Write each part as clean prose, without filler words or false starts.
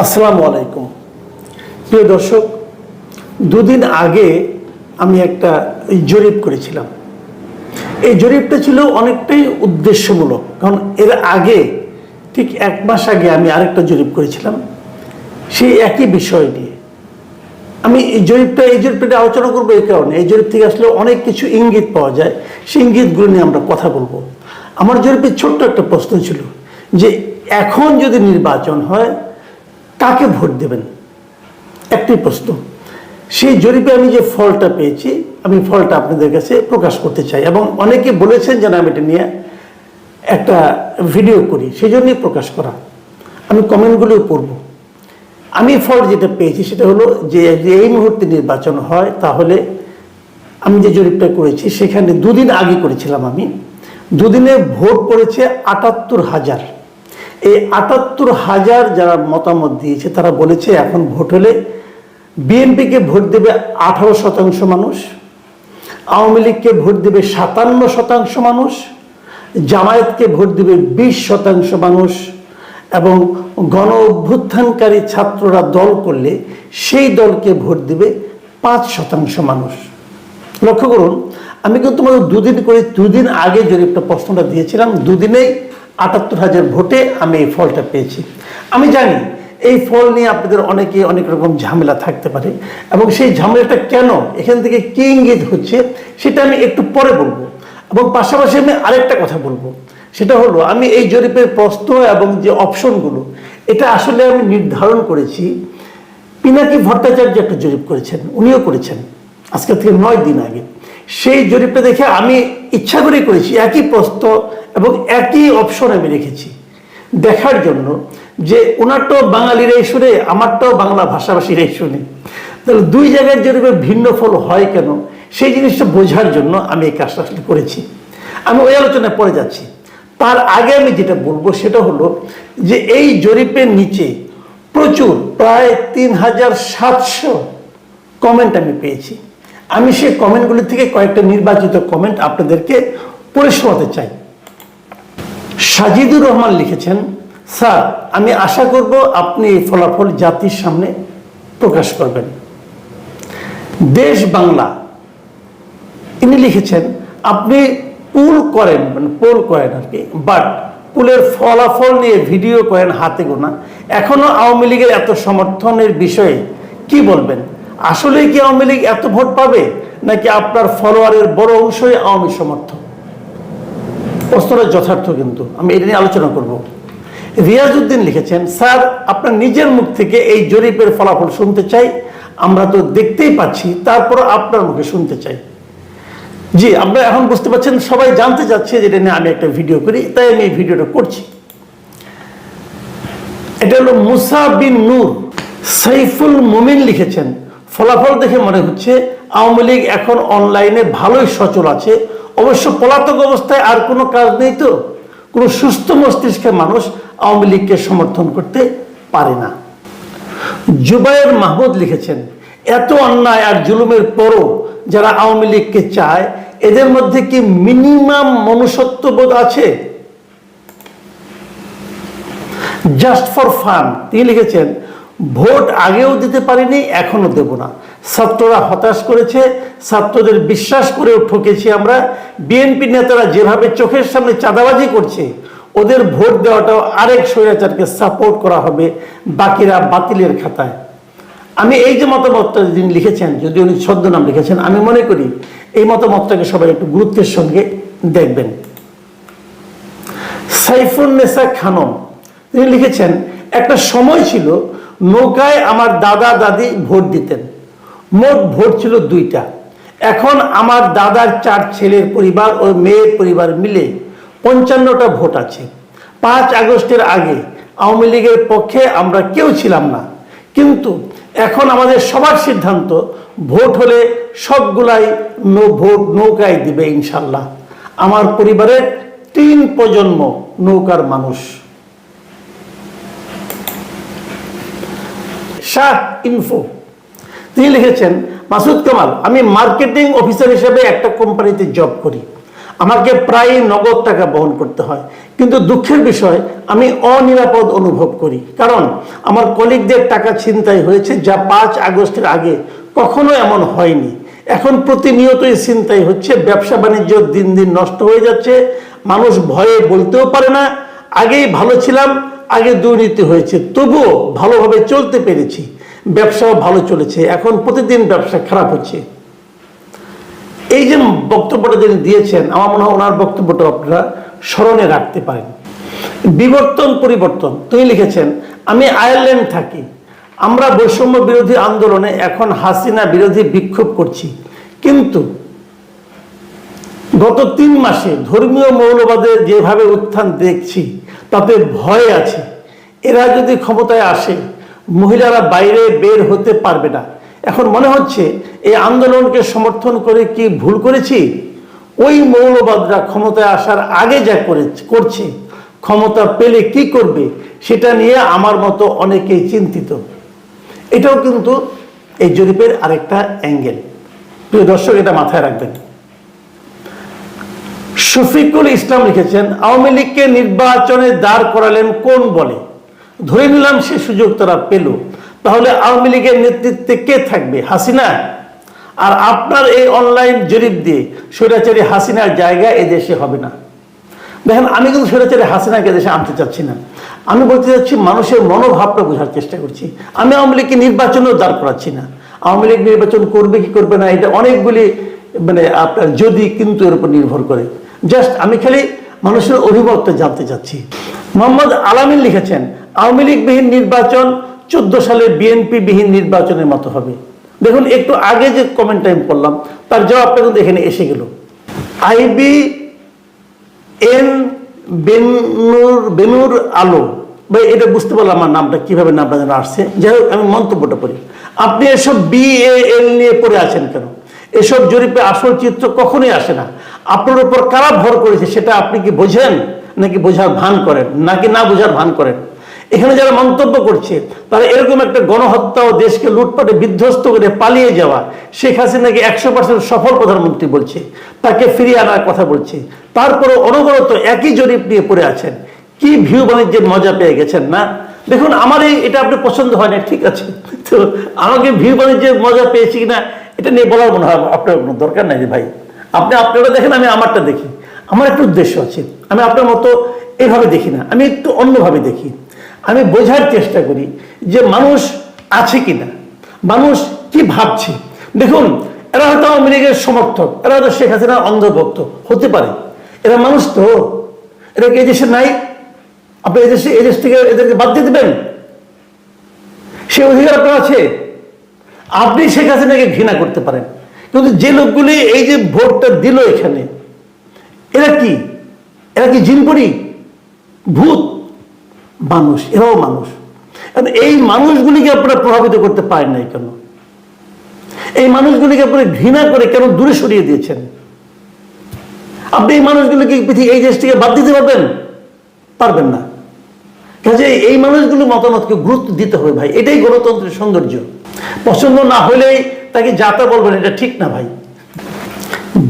আসসালামু আলাইকুম প্রিয় দর্শক, দুদিন আগে আমি একটা জরিপ করেছিলাম। এই জরিপটা ছিল অনেকটাই উদ্দেশ্যমূলক, কারণ এর আগে ঠিক এক মাস আগে আমি আরেকটা জরিপ করেছিলাম সেই একই বিষয় নিয়ে। আমি এই জরিপটা আলোচনা করবো এই কারণে, এই জরিপ থেকে আসলে অনেক কিছু ইঙ্গিত পাওয়া যায়, সেই ইঙ্গিতগুলো নিয়ে আমরা কথা বলবো। আমার জরিপের ছোট্ট একটা প্রশ্ন ছিল যে এখন যদি নির্বাচন হয় কাকে ভোট দেবেন, একটি প্রশ্ন। সেই জরিপে আমি যে ফলটা পেয়েছি, আমি ফলটা আপনাদের কাছে প্রকাশ করতে চাই, এবং অনেকে বলেছেন যেন আমি এটা নিয়ে একটা ভিডিও করি, সেই জন্যই প্রকাশ করা। আমি কমেন্টগুলো পড়ব। আমি ফল যেটা পেয়েছি সেটা হলো যে এই মুহূর্তে নির্বাচন হয় তাহলে আমি যে জরিপটা করেছি সেখানে দুদিন আগে করেছিলাম, আমি দুদিনে ভোট পড়েছে ৭৮,০০০। এই ৭৮,০০০ যারা মতামত দিয়েছে তারা বলেছে এখন ভোট হলে বিএনপিকে ভোট দেবে ১৮% মানুষ, আওয়ামী লীগকে ভোট দেবে ৫৭% মানুষ, জামায়াতকে ভোট দেবে ২০% মানুষ, এবং গণ অভ্যুত্থানকারী ছাত্ররা দল করলে সেই দলকে ভোট দেবে ৫% মানুষ। লক্ষ্য করুন, আমি কিন্তু তোমাদের দুদিন আগে জরিপটা প্রশ্নটা দিয়েছিলাম, দুদিনেই ৭৮,০০০ ভোটে আমি এই ফলটা পেয়েছি। আমি জানি এই ফল নিয়ে আপনাদের অনেক রকম ঝামেলা থাকতে পারে, এবং সেই ঝামেলাটা কেন, এখান থেকে কি ইঙ্গিত হচ্ছে সেটা আমি একটু পরে বলবো। এবং পাশাপাশি আমি আরেকটা কথা বলবো, সেটা হলো আমি এই জরিপের প্রশ্ন এবং যে অপশনগুলো এটা আসলে আমি নির্ধারণ করেছি। পিনাকি ভট্টাচার্য একটা জরিপ করেছেন, উনিও করেছেন আজকে থেকে ৯ দিন আগে। সেই জরিপটা দেখে আমি ইচ্ছা করে করেছি একই প্রশ্ন এবং একই অপশন আমি রেখেছি, দেখার জন্য যে ওনারটাও বাঙালিরাই শুনে, আমারটাও বাংলা ভাষাভাষীরাই শুনে, তাহলে দুই জায়গার জরিপে ভিন্ন ফল হয় কেন, সেই জিনিসটা বোঝার জন্য আমি এই কাজটা আসলে করেছি। আমি ওই আলোচনায় পড়ে যাচ্ছি। তার আগে আমি যেটা বলবো সেটা হলো যে এই জরিপের নিচে প্রচুর প্রায় ৩৭০০ কমেন্ট আমি পেয়েছি। আমি সেই কমেন্টগুলি থেকে কয়েকটা নির্বাচিত কমেন্ট আপনাদেরকে পড়ে শোনাতে চাই। সাজিদুর রহমান লিখেছেন, স্যার আমি আশা করব আপনি এই ফলাফল জাতির সামনে প্রকাশ করবেন। দেশ বাংলা ইনি লিখেছেন, আপনি পোল করেন আর কি, বাট পোলের ফলাফল নিয়ে ভিডিও করেন হাতে গোনা, এখনো আওয়ামী লীগের এত সমর্থনের বিষয়ে কি বলবেন? আসলে কি আওয়ামী লীগ এত ভোট পাবে, নাকি আপনার ফলোয়ারের বড় অংশই আওয়ামী সমর্থক? প্রশ্নটা যথার্থ, কিন্তু আমি এটা নিয়ে আলোচনা করব। রিয়াজউদ্দিন লিখেছেন, স্যার আপনার নিজের মুখ থেকে এই জরিপের ফলাফল শুনতে চাই, আমরা তো দেখতেই পাচ্ছি, তারপর আপনার মুখে শুনতে চাই। জি, আপনারা এখন বুঝতে পারছেন, সবাই জানতে চাচ্ছে যেটা নিয়ে আমি একটা ভিডিও করি, তাই আমি এই ভিডিওটা করছি। এটা হলো মুসা বিন নূর। সাইফুল মুমিন লিখেছেন, ফলাফল দেখে মনে হচ্ছে আওয়ামী লীগ এখন অনলাইনে ভালোই সচল আছে, অবশ্য পলাতক অবস্থায় আর কোনো কাজ নেই, তো কোনো সুস্থ মস্তিষ্কের মানুষ আওয়ামী লীগকে সমর্থন করতে পারে না। জুবায়ের মাহমুদ লিখেছেন, এত অন্যায় আর জুলুমের পরও যারা আওয়ামী লীগকে চায় এদের মধ্যে কি মিনিমাম মনুষ্যত্ববোধ আছে? জাস্ট ফর ফান তিনি লিখেছেন, ভোট আগেও দিতে পারিনি, এখনো দেব না। ছাত্ররা হতাশ করেছে, ছাত্রদের বিশ্বাস করেও ঠকেছি আমরা। বিএনপি নেতারা যেভাবে চোখের সামনে চাঁদাবাজি করছে, ওদের ভোট দেওয়াটাও আরেক স্বৈরাচারকে সাপোর্ট করা হবে, বাকিরা বাতিলের খাতায়। আমি এই যে মতামতটা যিনি লিখেছেন, যদি উনি ছদ্মনাম লিখেছেন, আমি মনে করি এই মতামতটাকে সবাই একটু গুরুত্বের সঙ্গে দেখবেন। সাইফুন্নেসা খানম তিনি লিখেছেন, একটা সময় ছিল নৌকায় আমার দাদা দাদি ভোট দিতেন, মোট ভোট ছিল 2টা। এখন আমার দাদার 4 ছেলের পরিবার ও মেয়ের পরিবার মিলে 55টা ভোট আছে। 5 আগস্টের আগে আওয়ামী লীগের পক্ষে আমরা কেউ ছিলাম না, কিন্তু এখন আমাদের সবার সিদ্ধান্ত ভোট হলে সবগুলাই ভোট নৌকায় দিবে ইনশাল্লাহ। আমার পরিবারের 3 প্রজন্ম নৌকার মানুষ। শাহ ইনফো তিনি লিখেছেন, মাসুদ কামাল, আমি মার্কেটিং অফিসার হিসেবে একটা কোম্পানিতে জব করি। আমাকে প্রায় নগদ টাকা বহন করতে হয়। কিন্তু দুঃখের বিষয়, আমি অনিরাপদ অনুভব করি, কারণ আমার কলিগদের টাকা ছিনতাই হয়েছে, যা 5 আগস্টের আগে কখনো এমন হয়নি। এখন প্রতিনিয়তই ছিনতাই হচ্ছে, ব্যবসা বাণিজ্য দিন দিন নষ্ট হয়ে যাচ্ছে, মানুষ ভয়ে বলতেও পারে না আগেই ভালো ছিলাম, আগে দুর্নীতি হয়েছে, তবুও ভালোভাবে চলতে পেরেছি, ব্যবসাও ভালো চলেছে, এখন প্রতিদিন ব্যবসা খারাপ হচ্ছে। এই যে বক্তব্যটা যিনি দিয়েছেন, আমার মনে হয় ওনার বক্তব্যটা আপনারা স্মরণে রাখতে পারেন। বিবর্তন পরিবর্তন, তিনি লিখেছেন, আমি আয়ারল্যান্ড থাকি, আমরা বৈষম্য বিরোধী আন্দোলনে এখন হাসিনা বিরোধী বিক্ষোভ করছি, কিন্তু গত 3 মাসে ধর্মীয় মৌলবাদের যেভাবে উত্থান দেখছি তাতে ভয় আছে, এরা যদি ক্ষমতায় আসে মহিলারা বাইরে বের হতে পারবে না। এখন মনে হচ্ছে এই আন্দোলনকে সমর্থন করে কি ভুল করেছি? ওই মৌলবাদরা ক্ষমতায় আসার আগে যা করছে, ক্ষমতা পেলে কি করবে সেটা নিয়ে আমার মতো অনেকেই চিন্তিত। এটাও কিন্তু এই জরিপের আরেকটা অ্যাঙ্গেল। প্রিয় দর্শক, এটা মাথায় রাখবেন। শফিকুল ইসলাম লিখেছেন, আওয়ামী লীগকে নির্বাচনে দাঁড় করালেন কোন বলে? ধরে নিলাম সে সুযোগ তারা পেল, তাহলে আওয়ামী লীগের নেতৃত্বে কে থাকবে? হাসিনা? আর আপনার এই অনলাইন জরিপ দিয়ে স্বৈরাচারী হাসিনার জায়গা এদেশে হবে না। দেখেন, আমি কিন্তু স্বৈরাচারী হাসিনাকে দেশে আনতে চাচ্ছি না, আমি বলতে চাচ্ছি মানুষের মনোভাবটা বোঝার চেষ্টা করছি। আমি আওয়ামী লীগকে নির্বাচনেও দাঁড় করাচ্ছি না। আওয়ামী লীগ নির্বাচন করবে কি করবে না এটা অনেকগুলি আপনার যদি কিন্তু এর উপর নির্ভর করে। জাস্ট আমি খালি মানুষের অভিমতটা জানতে চাচ্ছি। মোহাম্মদ আলামিন লিখেছেন, আওয়ামী লীগ বিহীন নির্বাচন 14 সালে বিএনপি বিহীন নির্বাচনের মতো হবে। দেখুন, একটু আগে যে কমেন্টটা আমি পড়লাম তার জবাবটা কিন্তু এখানে এসে গেল। IBN বেনুর আলো, ভাই এটা বুঝতে পারলাম আমার নামটা কিভাবে নামটা যেন আসছে। যাই হোক, আমি মন্তব্যটা পড়ি। আপনি এসব BAL নিয়ে পড়ে আছেন কেন? এসব জরিপে আসল চিত্র কখনোই আসে না। আপনার উপর কারা ভর করেছে সেটা আপনি কি বোঝেন, নাকি বোঝার ভান করেন, নাকি না বোঝার ভান করেন? এখানে যারা মন্তব্য করছে তারা এরকম একটা গণহত্যা ও দেশকে লুটপাটে বিধ্বস্ত করে পালিয়ে যাওয়া শেখ হাসিনাকে 100% সফল প্রধানমন্ত্রী বলছে, তাকে ফিরিয়ে আনার কথা বলছে, তারপরে অনবরত একই জরিপ নিয়ে পড়ে আছেন। কি ভিউ বাণিজ্যের মজা পেয়ে গেছেন না? দেখুন, আমার এটা আপনি পছন্দ হয় না, ঠিক আছে, তো আমাকে ভিউ বাণিজ্যের মজা পেয়েছি কিনা এটা নিয়ে বলার মনে হয় আপনার কোনো দরকার নাই রে ভাই। আপনি আপনারা দেখেন, আমি আমারটা দেখি। আমার একটা উদ্দেশ্য আছে, আমি আপনার মতো এভাবে দেখি না, আমি একটু অন্যভাবে দেখি। আমি বোঝার চেষ্টা করি যে মানুষ আছে কিনা, মানুষ কি ভাবছে। দেখুন, এরা হয়তো আওয়ামী লীগের সমর্থক, এরা হয়তো শেখ হাসিনার অন্ধভক্ত হতে পারে, এরা মানুষ তো, এরা কি এই দেশে নাই? আপনি এই দেশ থেকে এদেরকে বাদ দিয়ে দেবেন? সে অধিকার আপনার আছে। আপনি শেখ হাসিনাকে ঘৃণা করতে পারেন, কিন্তু যে লোকগুলি এই যে ভোটটা দিল এখানে, এরা কি জিনপরি, ভূত? মানুষ, এরাও মানুষ। এই মানুষগুলিকে আপনারা প্রভাবিত করতে পারেন নাই কেন? এই মানুষগুলিকে আপনারা ঘৃণা করে কেন দূরে সরিয়ে দিয়েছেন? আপনি এই মানুষগুলিকে এই দেশ থেকে বাদ দিতে পারবেন না। কাজে এই মানুষগুলোর মতামতকে গুরুত্ব দিতে হবে ভাই, এটাই গণতন্ত্রের সৌন্দর্য। পছন্দ না হলেই তাকে যাতা বলবেন, এটা ঠিক না ভাই।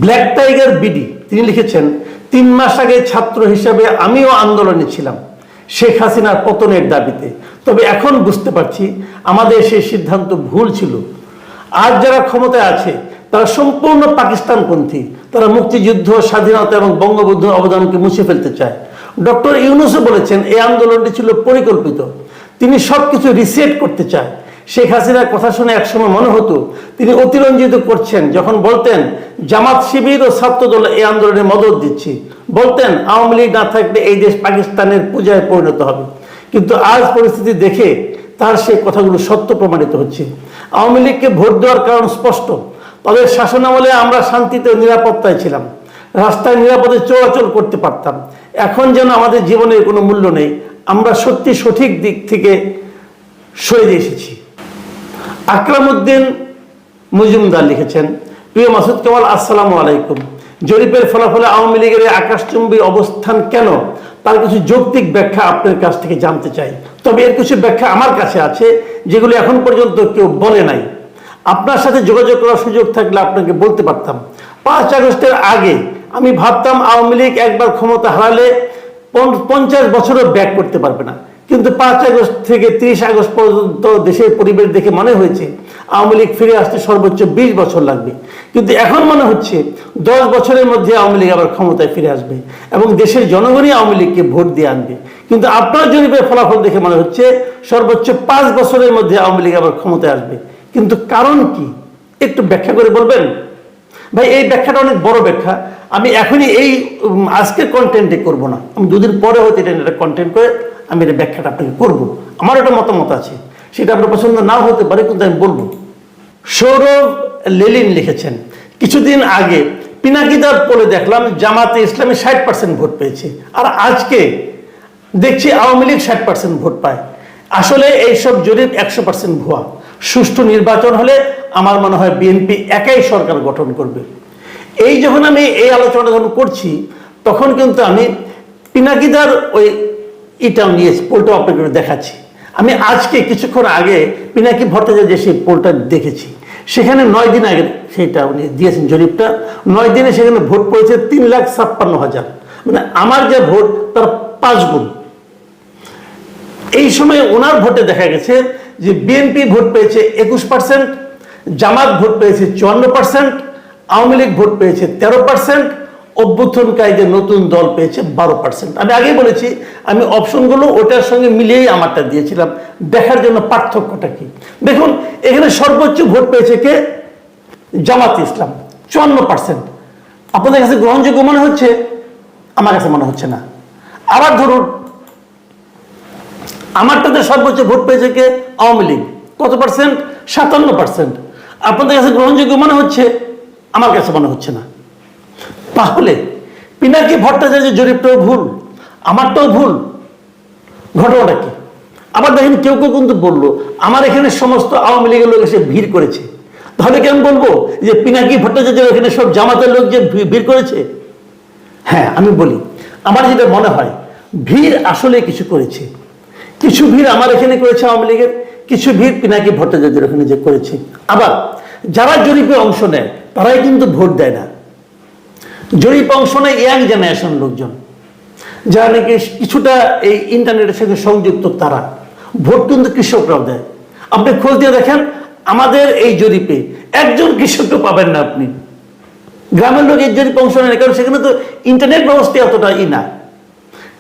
ব্ল্যাক টাইগার বিডি তিনি লিখেছেন, 3 মাস আগে ছাত্র হিসাবে আমিও আন্দোলনে ছিলাম শেখ হাসিনার পতনের দাবিতে, তবে এখন বুঝতে পারছি আমাদের সেই সিদ্ধান্ত ভুল ছিল। আজ যারা ক্ষমতায় আছে তারা সম্পূর্ণ পাকিস্তানপন্থী, তারা মুক্তিযুদ্ধ, স্বাধীনতা এবং বঙ্গবন্ধুর অবদানকে মুছে ফেলতে চায়। ডক্টর ইউনূসও বলেছেন এই আন্দোলনটি ছিল পরিকল্পিত, তিনি সবকিছু রিসেট করতে চায়। শেখ হাসিনার কথা শুনে একসময় মনে হতো তিনি অতিরঞ্জিত করছেন যখন বলতেন জামাত শিবির ও ছাত্রদল এই আন্দোলনে মদত দিচ্ছি, বলতেন আওয়ামী লীগ না থাকলে এই দেশ পাকিস্তানের পূজায় পরিণত হবে। কিন্তু আজ পরিস্থিতি দেখে তার সেই কথাগুলো সত্য প্রমাণিত হচ্ছে। আওয়ামী লীগকে ভোট দেওয়ার কারণ স্পষ্ট, তাদের শাসনামলে আমরা শান্তিতে নিরাপত্তায় ছিলাম, রাস্তায় নিরাপদে চলাচল করতে পারতাম। এখন যেন আমাদের জীবনের কোনো মূল্য নেই, আমরা সত্যি সঠিক দিক থেকে সরে এসেছি। আকরাম উদ্দিন মজুমদার লিখেছেন, প্রিয় মাসুদ কামাল, আসসালামু আলাইকুম। জরিপের ফলাফলে আওয়ামী লীগের আকাশচুম্বী অবস্থান কেন, তার কিছু যৌক্তিক ব্যাখ্যা আপনার কাছ থেকে জানতে চাই। তবে এর কিছু ব্যাখ্যা আমার কাছে আছে যেগুলো এখন পর্যন্ত কেউ বলে নাই। আপনার সাথে যোগাযোগ করার সুযোগ থাকলে আপনাকে বলতে পারতাম। 5 আগস্টের আগে আমি ভাবতাম আওয়ামী লীগ একবার ক্ষমতা হারালে 50 বছরও ব্যাক করতে পারবে না, কিন্তু 5 আগস্ট থেকে 30 আগস্ট পর্যন্ত দেশের পরিবেশ দেখে মনে হয়েছে আওয়ামী লীগ ফিরে আসতে সর্বোচ্চ 20 বছর লাগবে। কিন্তু এখন মনে হচ্ছে 10 বছরের মধ্যে আওয়ামী লীগ আবার ক্ষমতায় ফিরে আসবে এবং দেশের জনগণই আওয়ামী লীগকে ভোট দিয়ে আনবে। কিন্তু আপনার জরিপের ফলাফল দেখে মনে হচ্ছে সর্বোচ্চ 5 বছরের মধ্যে আওয়ামী লীগ আবার ক্ষমতায় আসবে। কিন্তু কারণ কি একটু ব্যাখ্যা করে বলবেন? ভাই এই ব্যাখ্যাটা অনেক বড় ব্যাখ্যা, আমি এখনই এই আজকের কন্টেন্টে করব না, আমি দুদিন পরে হয়তো এটা কন্টেন্ট করে আমি এটা ব্যাখ্যাটা আপনাকে করবো। আমার একটা মতামত আছে, সেটা আপনার পছন্দ নাও হতে পারে, কিন্তু আমি বলবো। সৌরভ লেলিন লিখেছেন, কিছুদিন আগে পিনাকিদার পোলে দেখলাম জামাতে ইসলামী 60% ভোট পেয়েছে, আর আজকে দেখছি আওয়ামী লীগ 60% ভোট পায়। আসলে এইসব জরিপ 100% ভুয়া। সুষ্ঠু নির্বাচন হলে আমার মনে হয় বিএনপি একাই সরকার গঠন করবে। এই যখন আমি এই আলোচনা যখন করছি তখন কিন্তু আমি পিনাকিদার ওই ইটাও নিয়েছি, পোলটাও আপনাকে দেখাচ্ছি। আমি আজকে কিছুক্ষণ আগে পিনাকি ভট্টাচার্য যে সেই পোলটা দেখেছি, সেখানে 9 দিন আগে সেইটা উনি দিয়েছেন জরিপটা। 9 দিনে সেখানে ভোট পড়েছে 3,56,000, মানে আমার যে ভোট তার 5 গুণ। এই সময় ওনার ভোটে দেখা গেছে যে বিএনপি ভোট পেয়েছে 21%, জামাত ভোট পেয়েছে 54%, আওয়ামী লীগ ভোট পেয়েছে 13%, অভ্যুত্থানকারীদের নতুন দল পেয়েছে 12%। আমি আগেই বলেছি আমি অপশনগুলো ওটার সঙ্গে মিলিয়েই আমারটা দিয়েছিলাম, দেখার জন্য পার্থক্যটা কি। দেখুন এখানে সর্বোচ্চ ভোট পেয়েছে কে? জামাত ইসলাম 54%। আপনাদের কাছে গ্রহণযোগ্য মনে হচ্ছে? আমার কাছে মনে হচ্ছে না। আবার ধরুন আমারটাতে সর্বোচ্চ ভোট পেয়েছে কে? আওয়ামী লীগ। কত পার্সেন্ট? 57%। আপনাদের কাছে গ্রহণযোগ্য মনে হচ্ছে? আমার কাছে মনে হচ্ছে না। তাহলে পিনাকি ভট্টাচার্যের জরিপটাও ভুল, আমারটাও ভুল, ঘটনাটা কি? আবার দেখেন কেউ কেউ কিন্তু বললো আমার এখানে সমস্ত আওয়ামী লীগের লোক এসে ভিড় করেছে, তাহলে কি আমি বলবো যে পিনাকি ভট্টাচার্যের এখানে সব জামাতের লোক যে ভিড় করেছে? হ্যাঁ আমি বলি, আমার যেটা মনে হয় ভিড় আসলে কিছু করেছে, কিছু ভিড় আমার এখানে করেছে আওয়ামী লীগের, কিছু ভিড় পিনাকি ভট্টাচার্যের ওখানে যে করেছে। আবার যারা জরিপে অংশ নেয় তারাই কিন্তু ভোট দেয় না। জরিপে অংশ নেয় ইয়াং জেনারেশন লোকজন, যারা নাকি কিছুটা এই ইন্টারনেটের সাথে সংযুক্ত, তারা ভোট কিন্তু কৃষকরাও দেয়। আপনি খোঁজ দিয়ে দেখেন আমাদের এই জরিপে একজন কৃষকও পাবেন না আপনি। গ্রামের লোক এই জরিপে অংশ নেয়, কারণ সেখানে তো ইন্টারনেট ব্যবস্থা অতটা না।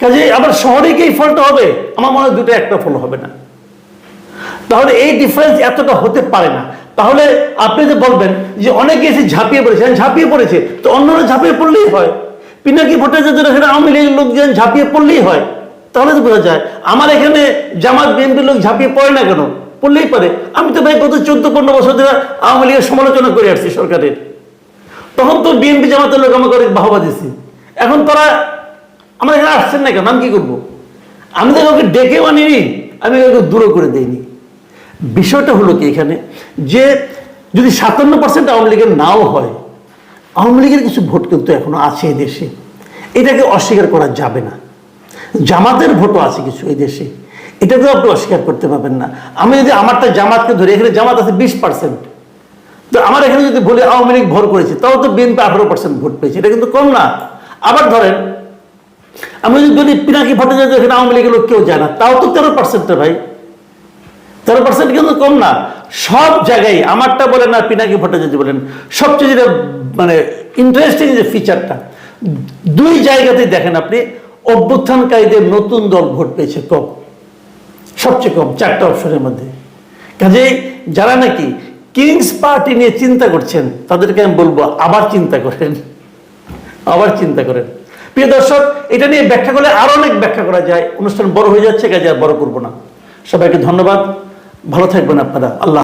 কাজে আবার শহরে কি এই ফলটা হবে? আমার মনে হয় দুটো একটা ফল হবে না। তাহলে এই ডিফারেন্স এতটা হতে পারে না। তাহলে আপনি যে বলবেন যে অনেকে এসে ঝাঁপিয়ে পড়েছে, ঝাঁপিয়ে পড়েছে তো অন্যরা ঝাঁপিয়ে পড়লেই হয়। পিনাকি ভট্টাচার্য এখানে আওয়ামী লীগের লোকজন ঝাঁপিয়ে পড়লেই হয়, তাহলে তো বোঝা যায়। আমার এখানে জামাত বিএনপির লোক ঝাঁপিয়ে পড়ে না কেন? পড়লেই পারে। আমি তো ভাই গত 14-15 বছর ধরে আওয়ামী লীগের সমালোচনা করে আসছি সরকারের, তখন তো বিএনপি জামাতের লোক আমাকে অনেক বাহবা দিছি। এখন তারা আমার এখানে আসছেন না কেন? আমি কি করবো? আমি তো কাউকে ডেকেও আনিনি, আমি কাউকে দূরও করে দিইনি। বিষয়টা হলো কি এখানে, যে যদি 57% আওয়ামী লীগের নাও হয়, আওয়ামী লীগের কিছু ভোট কিন্তু এখনো আছে এই দেশে, এটাকে অস্বীকার করা যাবে না। জামাতের ভোটও আছে কিছু এই দেশে, এটাকেও আপনি অস্বীকার করতে পারবেন না। আমি যদি আমারটা জামাতকে ধরি, এখানে জামাত আছে 20%, তো আমার এখানে যদি বলি আওয়ামী লীগ ভর করেছে, তাও তো বিএনপি 18% ভোট পেয়েছে, এটা কিন্তু কম না। আবার ধরেন আমি যদি বলি পিনাকি ভট্টাচার্য এখানে আওয়ামী লীগের লোক কেউ যায় না, তাও তো 13% ভাই, 13% কিন্তু কম না। সব জায়গায় আমারটা বলেন না পিনাকি ভট্টাচার্য বলেন, সবচেয়ে যেটা মানে ইন্টারেস্টিং যে ফিচারটা, দুই জায়গাতেই দেখেন আপনি অভ্যুত্থানকারীদের নতুন দল ভোট পেয়েছে কম, সবচেয়ে কম 4টা অপশনের মধ্যে। কাজেই যারা নাকি কিংস পার্টি নিয়ে চিন্তা করছেন তাদেরকে আমি বলবো আবার চিন্তা করেন, আবার চিন্তা করেন। প্রিয় দর্শক, এটা নিয়ে ব্যাখ্যা করলে আরো অনেক ব্যাখ্যা করা যায়, অনুষ্ঠান বড় হয়ে যাচ্ছে, কাজে আর বড় করবো না। সবাইকে ধন্যবাদ, ভালো থাকবেন আপনারা। আল্লাহ।